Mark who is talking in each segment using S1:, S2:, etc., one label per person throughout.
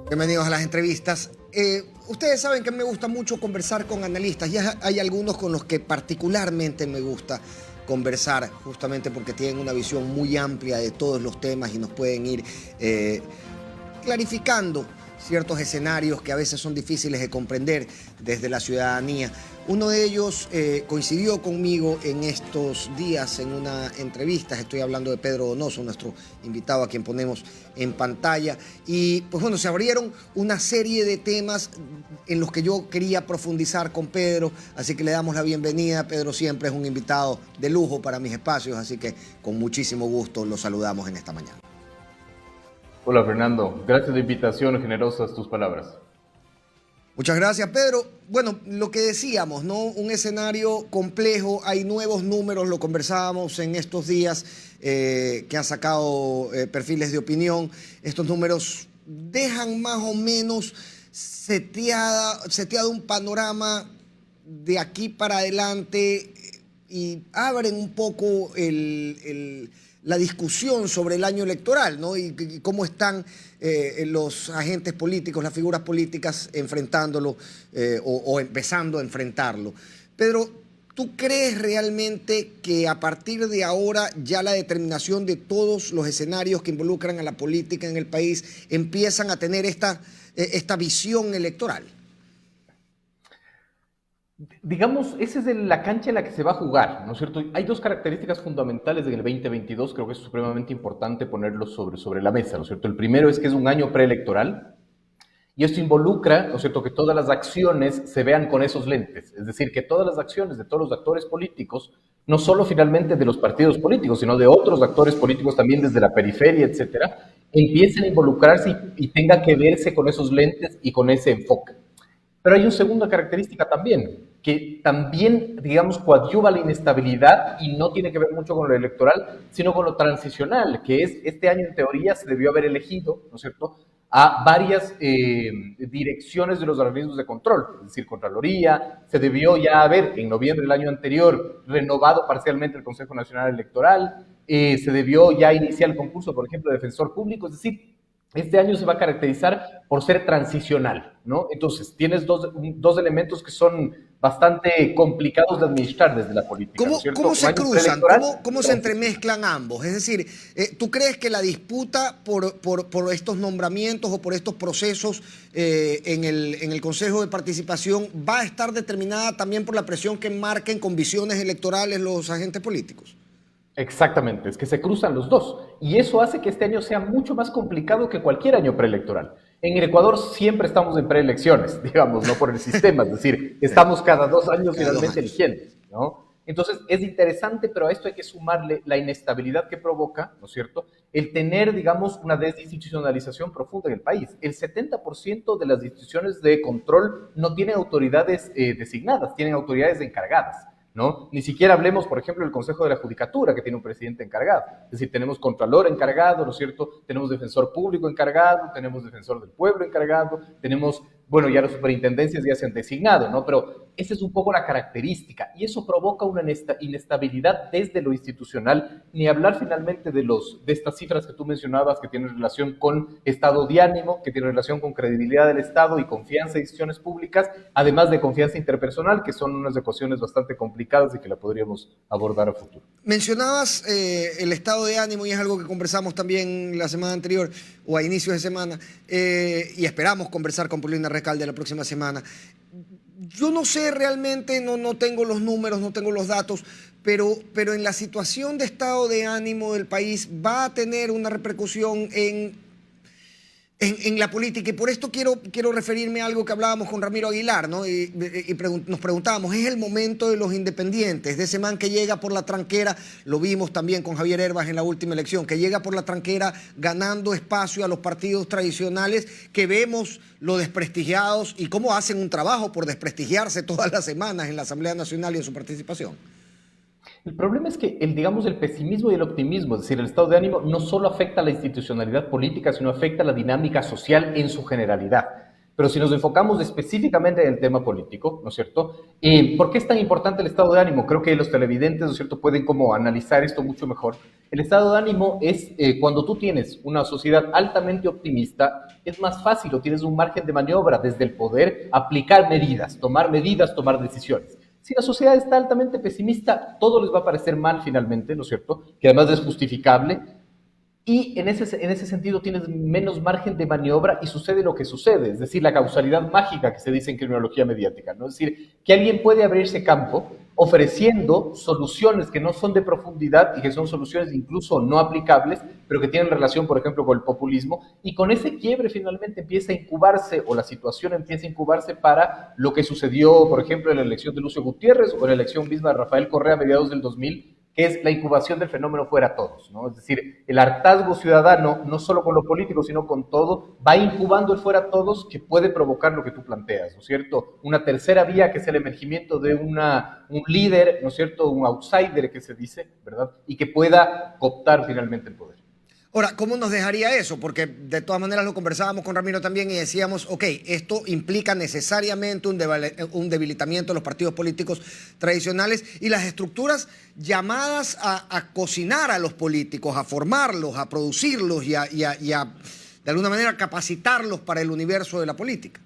S1: Bienvenidos a las entrevistas. Ustedes saben que me gusta mucho conversar con analistas y hay algunos con los que particularmente me gusta conversar justamente porque tienen una visión muy amplia de todos los temas y nos pueden ir clarificando ciertos escenarios que a veces son difíciles de comprender desde la ciudadanía. Uno de ellos coincidió conmigo en estos días en una entrevista. Estoy hablando de Pedro Donoso, nuestro invitado a quien ponemos en pantalla. Y pues bueno, se abrieron una serie de temas en los que yo quería profundizar con Pedro. Así que le damos la bienvenida. Pedro siempre es un invitado de lujo para mis espacios, así que con muchísimo gusto lo saludamos en esta mañana.
S2: Hola Fernando, gracias de invitación, generosas tus palabras.
S1: Muchas gracias, Pedro. Bueno, lo que decíamos, ¿no? Un escenario complejo, hay nuevos números, lo conversábamos en estos días que han sacado perfiles de opinión. Estos números dejan más o menos seteado un panorama de aquí para adelante y abren un poco la discusión sobre el año electoral, ¿no? Y cómo están los agentes políticos, las figuras políticas enfrentándolo o empezando a enfrentarlo. Pedro, ¿tú crees realmente que a partir de ahora ya la determinación de todos los escenarios que involucran a la política en el país empiezan a tener esta visión electoral?
S2: Digamos, esa es la cancha en la que se va a jugar, ¿no es cierto? Hay dos características fundamentales del 2022, creo que es supremamente importante ponerlos sobre la mesa, ¿no es cierto? El primero es que es un año preelectoral y esto involucra, ¿no es cierto?, que todas las acciones se vean con esos lentes, es decir, que todas las acciones de todos los actores políticos, no solo finalmente de los partidos políticos, sino de otros actores políticos también desde la periferia, etcétera, empiecen a involucrarse y tenga que verse con esos lentes y con ese enfoque. Pero hay una segunda característica también, que también, digamos, coadyuva la inestabilidad y no tiene que ver mucho con lo electoral, sino con lo transicional, que es este año en teoría se debió haber elegido, ¿no es cierto?, a varias direcciones de los organismos de control, es decir, Contraloría, se debió ya haber en noviembre del año anterior renovado parcialmente el Consejo Nacional Electoral, se debió ya iniciar el concurso, por ejemplo, de defensor público, es decir, este año se va a caracterizar por ser transicional, ¿no? Entonces, tienes dos elementos que son bastante complicados de administrar desde la política, ¿no es cierto?
S1: ¿Cómo se cruzan? ¿Cómo se entremezclan ambos? Es decir, ¿tú crees que la disputa por estos nombramientos o por estos procesos en el Consejo de Participación va a estar determinada también por la presión que marquen con visiones electorales los agentes políticos?
S2: Exactamente, es que se cruzan los dos y eso hace que este año sea mucho más complicado que cualquier año preelectoral. En el Ecuador siempre estamos en preelecciones, digamos, no por el sistema, es decir, estamos cada 2 años finalmente eligiendo, ¿no? Entonces es interesante, pero a esto hay que sumarle la inestabilidad que provoca, ¿no es cierto?, el tener, digamos, una desinstitucionalización profunda en el país. El 70% de las instituciones de control no tienen autoridades designadas, tienen autoridades encargadas, ¿no? Ni siquiera hablemos, por ejemplo, del Consejo de la Judicatura, que tiene un presidente encargado. Es decir, tenemos Contralor encargado, ¿no es cierto? Tenemos Defensor Público encargado, tenemos Defensor del Pueblo encargado, tenemos, bueno, ya las superintendencias ya se han designado, ¿no? Pero esa es un poco la característica y eso provoca una inestabilidad desde lo institucional, ni hablar finalmente de estas cifras que tú mencionabas que tienen relación con estado de ánimo, que tienen relación con credibilidad del Estado y confianza en instituciones públicas, además de confianza interpersonal, que son unas ecuaciones bastante complicadas y que la podríamos abordar a futuro.
S1: Mencionabas el estado de ánimo y es algo que conversamos también la semana anterior o a inicios de semana y esperamos conversar con Paulina Recalde la próxima semana. Yo no sé realmente, no tengo los números, no tengo los datos, pero en la situación de estado de ánimo del país va a tener una repercusión en la política y por esto quiero referirme a algo que hablábamos con Ramiro Aguilar, ¿no? Nos preguntábamos, ¿es el momento de los independientes? De ese man que llega por la tranquera, lo vimos también con Javier Herbas en la última elección, que llega por la tranquera ganando espacio a los partidos tradicionales que vemos lo desprestigiados y cómo hacen un trabajo por desprestigiarse todas las semanas en la Asamblea Nacional y en su participación.
S2: El problema es que digamos, el pesimismo y el optimismo, es decir, el estado de ánimo, no solo afecta a la institucionalidad política, sino afecta a la dinámica social en su generalidad. Pero si nos enfocamos específicamente en el tema político, ¿no es cierto? ¿Por qué es tan importante el estado de ánimo? Creo que los televidentes, ¿no es cierto?, pueden como analizar esto mucho mejor. El estado de ánimo es cuando tú tienes una sociedad altamente optimista, es más fácil o tienes un margen de maniobra desde el poder aplicar medidas, tomar decisiones. Si la sociedad está altamente pesimista, todo les va a parecer mal finalmente, ¿no es cierto? Que además es justificable. Y en ese sentido tienes menos margen de maniobra y sucede lo que sucede, es decir, la causalidad mágica que se dice en criminología mediática, ¿no? Es decir, que alguien puede abrirse campo ofreciendo soluciones que no son de profundidad y que son soluciones incluso no aplicables, pero que tienen relación, por ejemplo, con el populismo, y con ese quiebre finalmente empieza a incubarse, o la situación empieza a incubarse para lo que sucedió, por ejemplo, en la elección de Lucio Gutiérrez o en la elección misma de Rafael Correa a mediados del 2000, que es la incubación del fenómeno fuera todos, ¿no? Es decir, el hartazgo ciudadano, no solo con lo político, sino con todo, va incubando el fuera todos que puede provocar lo que tú planteas, ¿no es cierto? Una tercera vía que es el emergimiento de un líder, ¿no es cierto? Un outsider que se dice, ¿verdad? Y que pueda cooptar finalmente el poder.
S1: Ahora, ¿cómo nos dejaría eso? Porque de todas maneras lo conversábamos con Ramiro también y decíamos, ok, esto implica necesariamente un debilitamiento de los partidos políticos tradicionales y las estructuras llamadas a cocinar a los políticos, a formarlos, a producirlos y a, de alguna manera, capacitarlos para el universo de la política.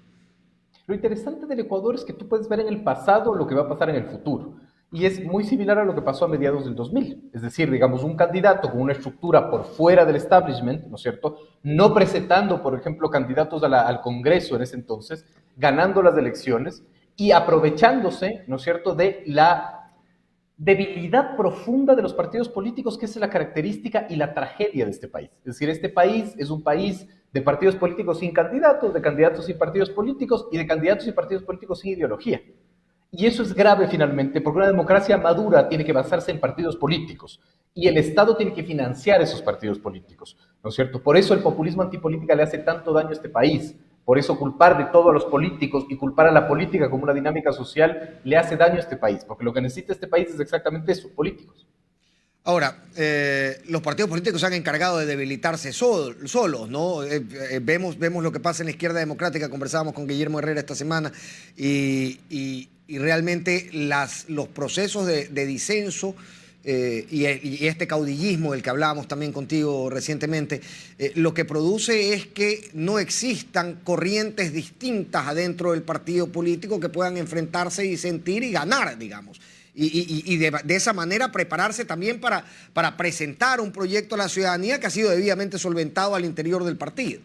S2: Lo interesante del Ecuador es que tú puedes ver en el pasado lo que va a pasar en el futuro. Y es muy similar a lo que pasó a mediados del 2000. Es decir, digamos, un candidato con una estructura por fuera del establishment, ¿no es cierto?, no presentando, por ejemplo, candidatos al Congreso en ese entonces, ganando las elecciones y aprovechándose, ¿no es cierto?, de la debilidad profunda de los partidos políticos, que es la característica y la tragedia de este país. Es decir, este país es un país de partidos políticos sin candidatos, de candidatos sin partidos políticos y de candidatos y partidos políticos sin ideología. Y eso es grave finalmente, porque una democracia madura tiene que basarse en partidos políticos y el Estado tiene que financiar esos partidos políticos, ¿no es cierto? Por eso el populismo antipolítica le hace tanto daño a este país, por eso culpar de todo a los políticos y culpar a la política como una dinámica social le hace daño a este país, porque lo que necesita este país es exactamente eso, políticos.
S1: Ahora, los partidos políticos se han encargado de debilitarse solos, ¿no? Vemos lo que pasa en la izquierda democrática, conversábamos con Guillermo Herrera esta semana, y realmente los procesos de disenso y este caudillismo del que hablábamos también contigo recientemente, lo que produce es que no existan corrientes distintas adentro del partido político que puedan enfrentarse y sentir y ganar, digamos. Y de esa manera prepararse también para presentar un proyecto a la ciudadanía que ha sido debidamente solventado al interior del partido.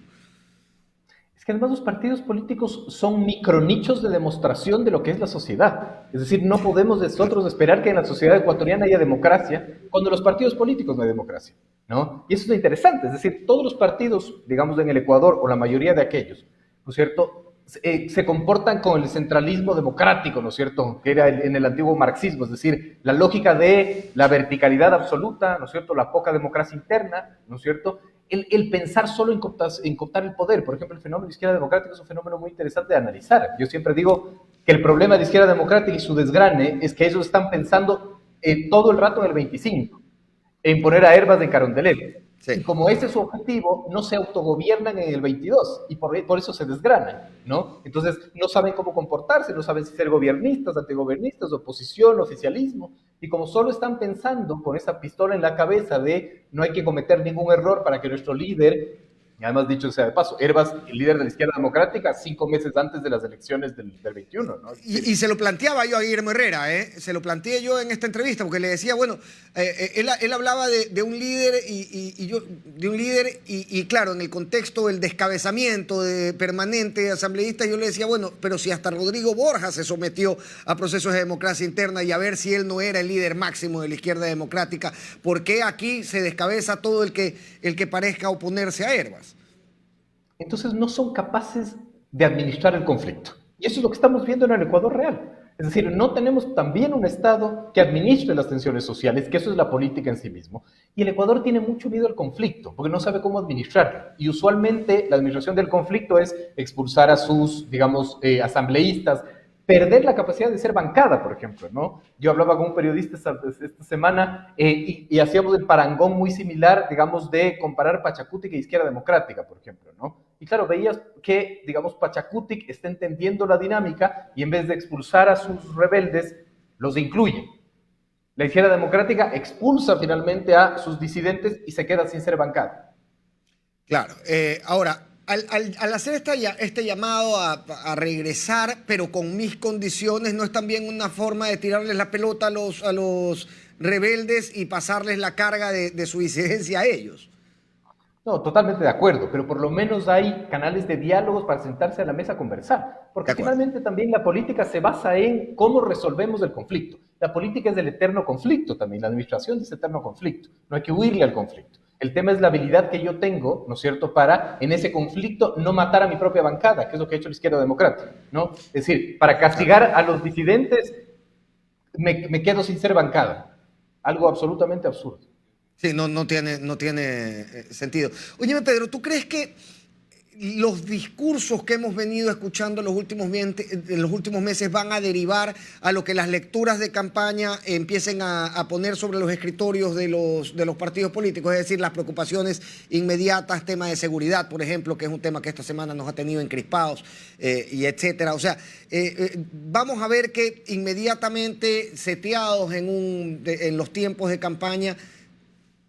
S2: Es que además los partidos políticos son micronichos de demostración de lo que es la sociedad. Es decir, no podemos nosotros esperar que en la sociedad ecuatoriana haya democracia cuando en los partidos políticos no hay democracia, ¿no? Y eso es interesante. Es decir, todos los partidos, digamos en el Ecuador, o la mayoría de aquellos, ¿no es cierto?, se comportan con el centralismo democrático, ¿no es cierto?, que era en el antiguo marxismo, es decir, la lógica de la verticalidad absoluta, ¿no es cierto?, la poca democracia interna, ¿no es cierto?, el pensar solo en cooptar el poder. Por ejemplo, el fenómeno de izquierda democrática es un fenómeno muy interesante de analizar. Yo siempre digo que el problema de izquierda democrática y su desgrane es que ellos están pensando todo el rato en el 25, en poner a Herbas de Carondelet. Sí. Y como ese es su objetivo, no se autogobiernan en el 22 y por eso se desgranan, ¿no? Entonces no saben cómo comportarse, no saben si ser gobiernistas, antigobernistas, oposición, oficialismo, y como solo están pensando con esa pistola en la cabeza de no hay que cometer ningún error para que nuestro líder, y además dicho sea de paso, Herbas, el líder de la izquierda democrática, 5 meses antes de las elecciones del 21, ¿no?
S1: Y se lo planteaba yo a Guillermo Herrera, se lo planteé yo en esta entrevista, porque le decía, bueno, él hablaba de un líder y claro, en el contexto del descabezamiento permanente de asambleístas, yo le decía, bueno, pero si hasta Rodrigo Borja se sometió a procesos de democracia interna y a ver si él no era el líder máximo de la izquierda democrática, ¿por qué aquí se descabeza todo el que parezca oponerse a Herbas?
S2: Entonces no son capaces de administrar el conflicto. Y eso es lo que estamos viendo en el Ecuador real. Es decir, no tenemos también un Estado que administre las tensiones sociales, que eso es la política en sí mismo. Y el Ecuador tiene mucho miedo al conflicto, porque no sabe cómo administrarlo. Y usualmente la administración del conflicto es expulsar a sus, digamos, asambleístas, perder la capacidad de ser bancada, por ejemplo, ¿no? Yo hablaba con un periodista esta semana y hacíamos el parangón muy similar, digamos, de comparar Pachacutic e Izquierda Democrática, por ejemplo, ¿no? Y claro, veías que, digamos, Pachacutic está entendiendo la dinámica y en vez de expulsar a sus rebeldes, los incluye. La izquierda democrática expulsa finalmente a sus disidentes y se queda sin ser bancada.
S1: Claro. Ahora, al hacer este llamado a regresar, pero con mis condiciones, ¿no es también una forma de tirarles la pelota a los rebeldes y pasarles la carga de su disidencia a ellos?
S2: No, totalmente de acuerdo, pero por lo menos hay canales de diálogos para sentarse a la mesa a conversar,
S1: De
S2: porque
S1: acuerdo.
S2: finalmente también la política se basa en cómo resolvemos el conflicto. La política es del eterno conflicto también, la administración es eterno conflicto, no hay que huirle al conflicto. El tema es la habilidad que yo tengo, ¿no es cierto?, para en ese conflicto no matar a mi propia bancada, que es lo que ha hecho la izquierda democrática, ¿no? Es decir, para castigar a los disidentes me quedo sin ser bancada, algo absolutamente absurdo.
S1: Sí, no tiene sentido. Óyeme, Pedro, ¿tú crees que los discursos que hemos venido escuchando en los últimos meses van a derivar a lo que las lecturas de campaña empiecen a poner sobre los escritorios de los partidos políticos? Es decir, las preocupaciones inmediatas, tema de seguridad, por ejemplo, que es un tema que esta semana nos ha tenido encrispados, y etcétera. O sea, vamos a ver que inmediatamente seteados en los tiempos de campaña,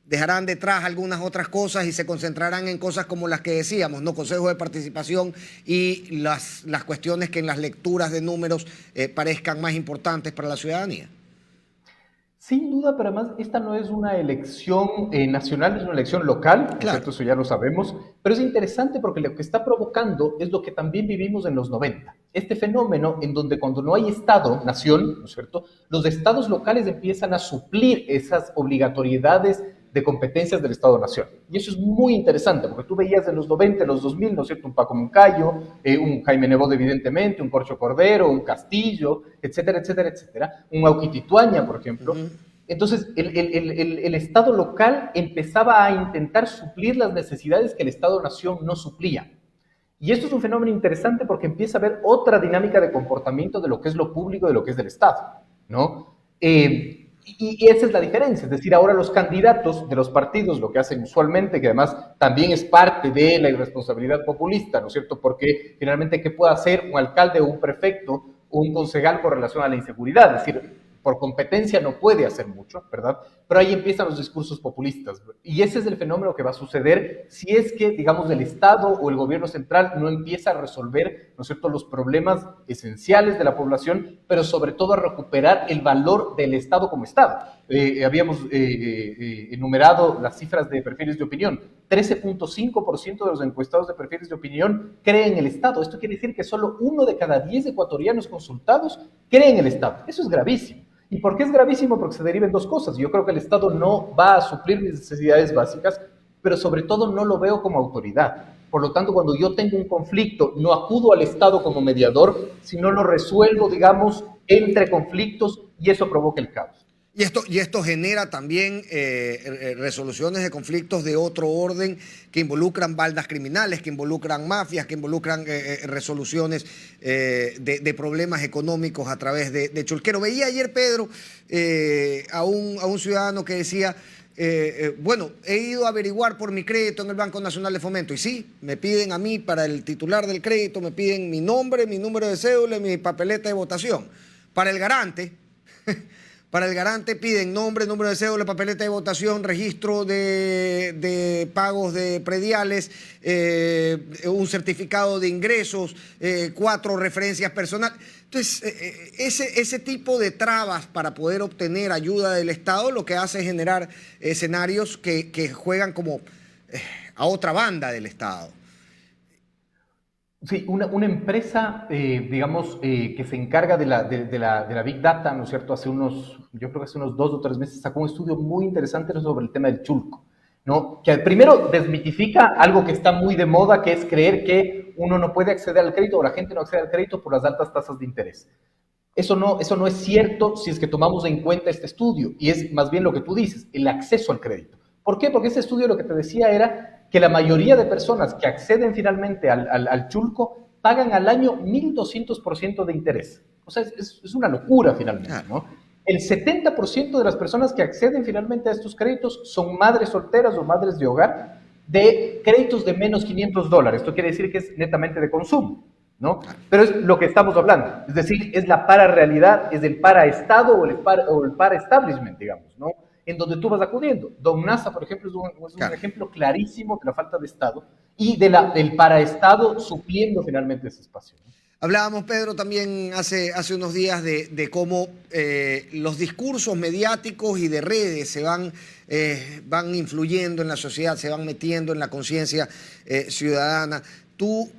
S1: dejarán detrás algunas otras cosas y se concentrarán en cosas como las que decíamos, ¿no? Consejos de participación y las cuestiones que en las lecturas de números parezcan más importantes para la ciudadanía.
S2: Sin duda, pero además esta no es una elección nacional, es una elección local, ¿no es
S1: Claro.
S2: cierto? Eso ya lo sabemos, pero es interesante porque lo que está provocando es lo que también vivimos en los 90. Este fenómeno en donde cuando no hay Estado, nación, ¿no es cierto? Los estados locales empiezan a suplir esas obligatoriedades de competencias del Estado-Nación. Y eso es muy interesante, porque tú veías en los 90, en los 2000, ¿no es cierto?, un Paco Moncayo, un Jaime Nebot, evidentemente, un Corcho Cordero, un Castillo, etcétera, etcétera, etcétera, un Auquitituaña, por ejemplo. Entonces, el Estado local empezaba a intentar suplir las necesidades que el Estado-Nación no suplía. Y esto es un fenómeno interesante porque empieza a haber otra dinámica de comportamiento de lo que es lo público, de lo que es del Estado, ¿no? Y esa es la diferencia, es decir, ahora los candidatos de los partidos lo que hacen usualmente, que además también es parte de la irresponsabilidad populista, ¿no es cierto? Porque finalmente, ¿qué puede hacer un alcalde o un prefecto o un concejal con relación a la inseguridad? Es decir, por competencia no puede hacer mucho, ¿verdad? Pero ahí empiezan los discursos populistas. Y ese es el fenómeno que va a suceder si es que, digamos, el Estado o el gobierno central no empieza a resolver, ¿no es cierto?, los problemas esenciales de la población, pero sobre todo a recuperar el valor del Estado como Estado. Habíamos enumerado las cifras de perfiles de opinión. 13.5% de los encuestados de perfiles de opinión creen en el Estado. Esto quiere decir que solo 1 de cada 10 ecuatorianos consultados cree en el Estado. Eso es gravísimo. ¿Y por qué es gravísimo? Porque se derivan dos cosas. Yo creo que el Estado no va a suplir mis necesidades básicas, pero sobre todo no lo veo como autoridad. Por lo tanto, cuando yo tengo un conflicto, no acudo al Estado como mediador, sino lo resuelvo, digamos, entre conflictos, y eso provoca el caos.
S1: Y esto genera también resoluciones de conflictos de otro orden que involucran bandas criminales, que involucran mafias, que involucran resoluciones de problemas económicos a través de chulquero. Veía ayer, Pedro, a un ciudadano que decía, bueno, he ido a averiguar por mi crédito en el Banco Nacional de Fomento y sí, me piden a mí para el titular del crédito, me piden mi nombre, mi número de cédula y mi papeleta de votación. Para el garante... Para el garante piden nombre, número de cédula, papeleta de votación, registro de pagos de prediales, un certificado de ingresos, 4 referencias personales. Entonces, ese tipo de trabas para poder obtener ayuda del Estado lo que hace es generar escenarios que juegan como a otra banda del Estado.
S2: Sí, una empresa, digamos, que se encarga de la Big Data, ¿no es cierto? Yo creo que hace unos 2 o 3 meses sacó un estudio muy interesante sobre el tema del chulco, ¿no? Que primero desmitifica algo que está muy de moda, que es creer que uno no puede acceder al crédito o la gente no accede al crédito por las altas tasas de interés. Eso no es cierto si es que tomamos en cuenta este estudio, y es más bien lo que tú dices, el acceso al crédito. ¿Por qué? Porque ese estudio lo que te decía era que la mayoría de personas que acceden finalmente al chulco pagan al año 1.200% de interés. O sea, es una locura finalmente, ¿no? El 70% de las personas que acceden finalmente a estos créditos son madres solteras o madres de hogar de créditos de menos $500. Esto quiere decir que es netamente de consumo, ¿no? Pero es lo que estamos hablando, es decir, es la para-realidad, es el para-estado o el para-establishment, digamos, ¿no? En donde tú vas acudiendo. Don NASA, por ejemplo, es un ejemplo clarísimo de la falta de Estado y del para-estado supliendo finalmente ese espacio, ¿no?
S1: Hablábamos, Pedro, también hace unos días de cómo los discursos mediáticos y de redes van influyendo en la sociedad, se van metiendo en la conciencia ciudadana. ¿Tú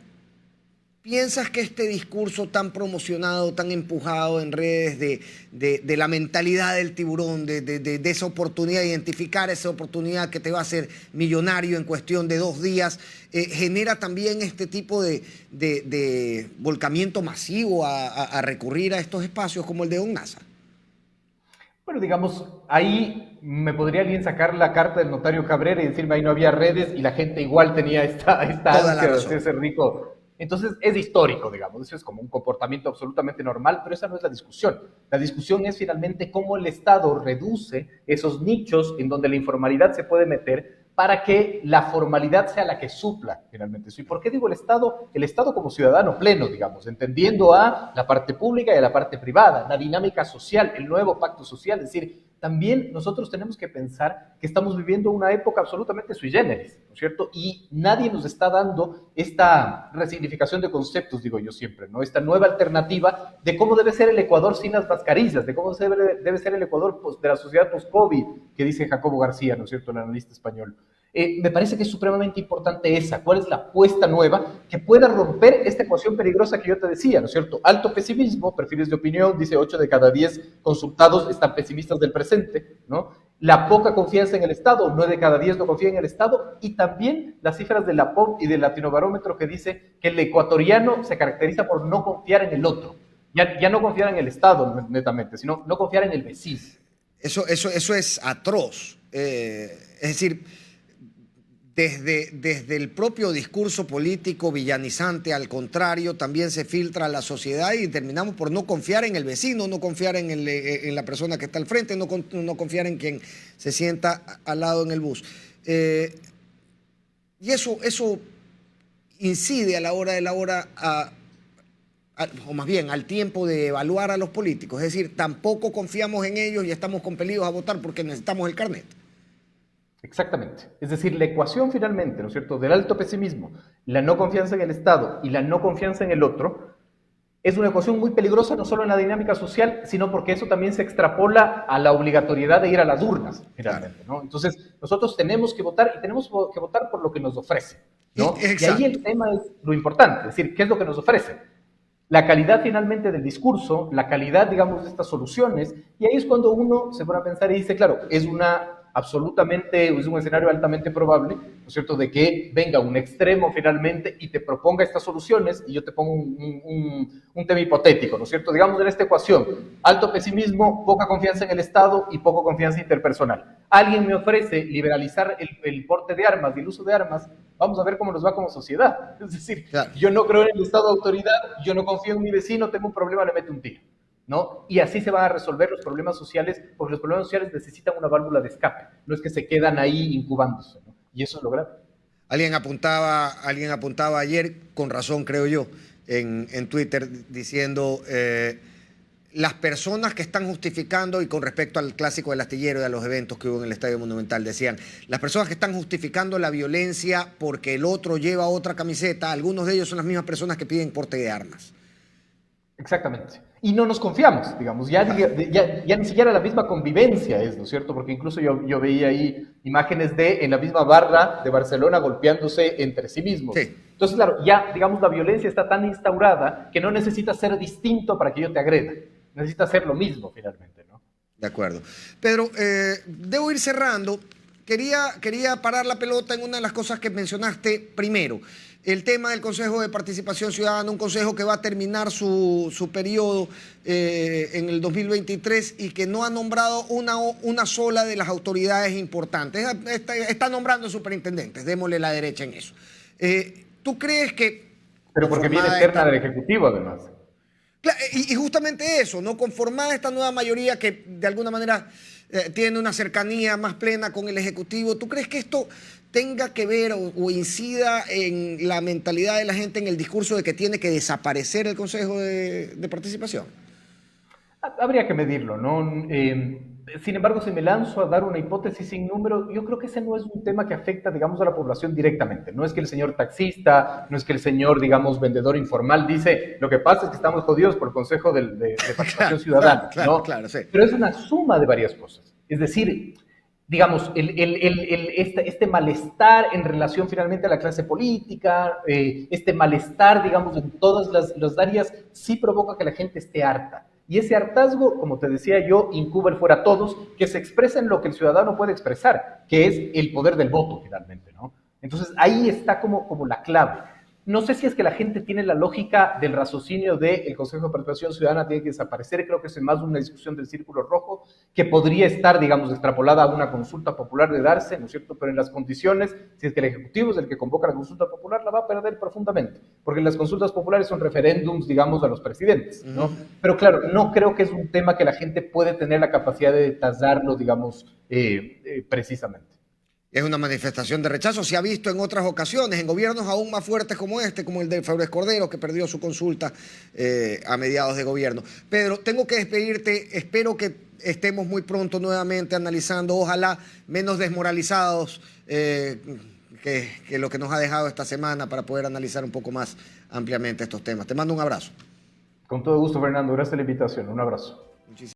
S1: piensas que este discurso tan promocionado, tan empujado en redes de la mentalidad del tiburón, de esa oportunidad, identificar esa oportunidad que te va a hacer millonario en cuestión de 2 días, genera también este tipo de volcamiento masivo a recurrir a estos espacios como el de Don NASA?
S2: Bueno, digamos, ahí me podría alguien sacar la carta del notario Cabrera y decirme ahí no había redes y la gente igual tenía esta
S1: Toda la
S2: ansia de
S1: razón.
S2: hacerse rico. Entonces es histórico, digamos, eso es como un comportamiento absolutamente normal, pero esa no es la discusión. La discusión es finalmente cómo el Estado reduce esos nichos en donde la informalidad se puede meter para que la formalidad sea la que supla finalmente eso. ¿Y por qué digo el Estado? El Estado como ciudadano pleno, digamos, entendiendo a la parte pública y a la parte privada, la dinámica social, el nuevo pacto social, es decir, también nosotros tenemos que pensar que estamos viviendo una época absolutamente sui generis, ¿no es cierto? Y nadie nos está dando esta resignificación de conceptos, digo yo siempre, ¿no? Esta nueva alternativa de cómo debe ser el Ecuador sin las mascarillas, de cómo debe ser el Ecuador de la sociedad post-COVID, que dice Jacobo García, ¿no es cierto?, el analista español. Me parece que es supremamente importante esa, cuál es la apuesta nueva que pueda romper esta ecuación peligrosa que yo te decía, ¿no es cierto? Alto pesimismo, perfiles de opinión, dice 8 de cada 10 consultados están pesimistas del presente, ¿no? La poca confianza en el Estado, 9 de cada 10 no confía en el Estado, y también las cifras de la POP y del Latinobarómetro que dice que el ecuatoriano se caracteriza por no confiar en el otro, ya no confiar en el Estado netamente, sino no confiar en el vecino.
S1: Eso es atroz. Es decir, desde el propio discurso político villanizante, al contrario, también se filtra a la sociedad y terminamos por no confiar en el vecino, no confiar en la persona que está al frente, no confiar en quien se sienta al lado en el bus. Y eso incide a la hora de la hora, o más bien al tiempo de evaluar a los políticos. Es decir, tampoco confiamos en ellos y estamos compelidos a votar porque necesitamos el carnet.
S2: Exactamente. Es decir, la ecuación finalmente, ¿no es cierto?, del alto pesimismo, la no confianza en el Estado y la no confianza en el otro, es una ecuación muy peligrosa no solo en la dinámica social, sino porque eso también se extrapola a la obligatoriedad de ir a las urnas, finalmente, ¿no? Entonces, nosotros tenemos que votar y tenemos que votar por lo que nos ofrece, ¿no? Y ahí el tema es lo importante, es decir, ¿qué es lo que nos ofrece? La calidad finalmente del discurso, la calidad, digamos, de estas soluciones, y ahí es cuando uno se pone a pensar y dice, claro, es un escenario altamente probable, ¿no es cierto?, de que venga un extremo finalmente y te proponga estas soluciones, y yo te pongo un tema hipotético, ¿no es cierto?, digamos en esta ecuación, alto pesimismo, poca confianza en el Estado y poca confianza interpersonal. Alguien me ofrece liberalizar el porte de armas y el uso de armas, vamos a ver cómo nos va como sociedad. Es decir, claro, yo no creo en el Estado de autoridad, yo no confío en mi vecino, tengo un problema, le meto un tiro, ¿no? Y así se van a resolver los problemas sociales, porque los problemas sociales necesitan una válvula de escape, no es que se quedan ahí incubándose, ¿no? Y eso es lo grave.
S1: Alguien apuntaba ayer, con razón creo yo, en Twitter, diciendo las personas que están justificando, y con respecto al clásico del astillero y a los eventos que hubo en el Estadio Monumental, decían, las personas que están justificando la violencia porque el otro lleva otra camiseta, algunos de ellos son las mismas personas que piden porte de armas.
S2: Exactamente. Y no nos confiamos, digamos, ya ni siquiera la misma convivencia es, ¿no es cierto? Porque incluso yo veía ahí imágenes en la misma barra de Barcelona golpeándose entre sí mismos. Sí. Entonces, claro, ya, digamos, la violencia está tan instaurada que no necesita ser distinto para que yo te agreda. Necesita ser lo mismo, finalmente, ¿no?
S1: De acuerdo. Pedro, debo ir cerrando. Quería parar la pelota en una de las cosas que mencionaste primero. El tema del Consejo de Participación Ciudadana, un consejo que va a terminar su periodo en el 2023 y que no ha nombrado una sola de las autoridades importantes. Está nombrando superintendentes, démosle la derecha en eso. ¿Tú crees que...
S2: Pero porque viene terna del Ejecutivo, además.
S1: Y justamente eso, ¿no? Conformada esta nueva mayoría que de alguna manera tiene una cercanía más plena con el Ejecutivo, ¿tú crees que esto tenga que ver o incida en la mentalidad de la gente, en el discurso de que tiene que desaparecer el Consejo de Participación?
S2: Habría que medirlo, ¿no? Sin embargo, si me lanzo a dar una hipótesis sin número, yo creo que ese no es un tema que afecta, digamos, a la población directamente. No es que el señor taxista, no es que el señor, digamos, vendedor informal dice, lo que pasa es que estamos jodidos por el Consejo de Participación Ciudadana, ¿no?
S1: Claro, sí.
S2: Pero es una suma de varias cosas. Es decir, digamos, este malestar en relación finalmente a la clase política, este malestar, digamos, en todas las áreas, sí provoca que la gente esté harta. Y ese hartazgo, como te decía yo, incuba el fuera a todos, que se expresa en lo que el ciudadano puede expresar, que es el poder del voto, finalmente, ¿no? Entonces, ahí está como la clave. No sé si es que la gente tiene la lógica del raciocinio de el Consejo de Participación Ciudadana tiene que desaparecer. Creo que es más una discusión del círculo rojo que podría estar, digamos, extrapolada a una consulta popular de darse, ¿no es cierto? Pero en las condiciones, si es que el Ejecutivo es el que convoca la consulta popular, la va a perder profundamente, porque las consultas populares son referéndums, digamos, a los presidentes, ¿no? Pero claro, no creo que es un tema que la gente puede tener la capacidad de tasarlo, digamos, precisamente.
S1: Es una manifestación de rechazo. Se ha visto en otras ocasiones, en gobiernos aún más fuertes como este, como el de Febres Cordero, que perdió su consulta a mediados de gobierno. Pedro, tengo que despedirte. Espero que estemos muy pronto nuevamente analizando, ojalá menos desmoralizados que lo que nos ha dejado esta semana, para poder analizar un poco más ampliamente estos temas. Te mando un abrazo.
S2: Con todo gusto, Fernando. Gracias por la invitación. Un abrazo.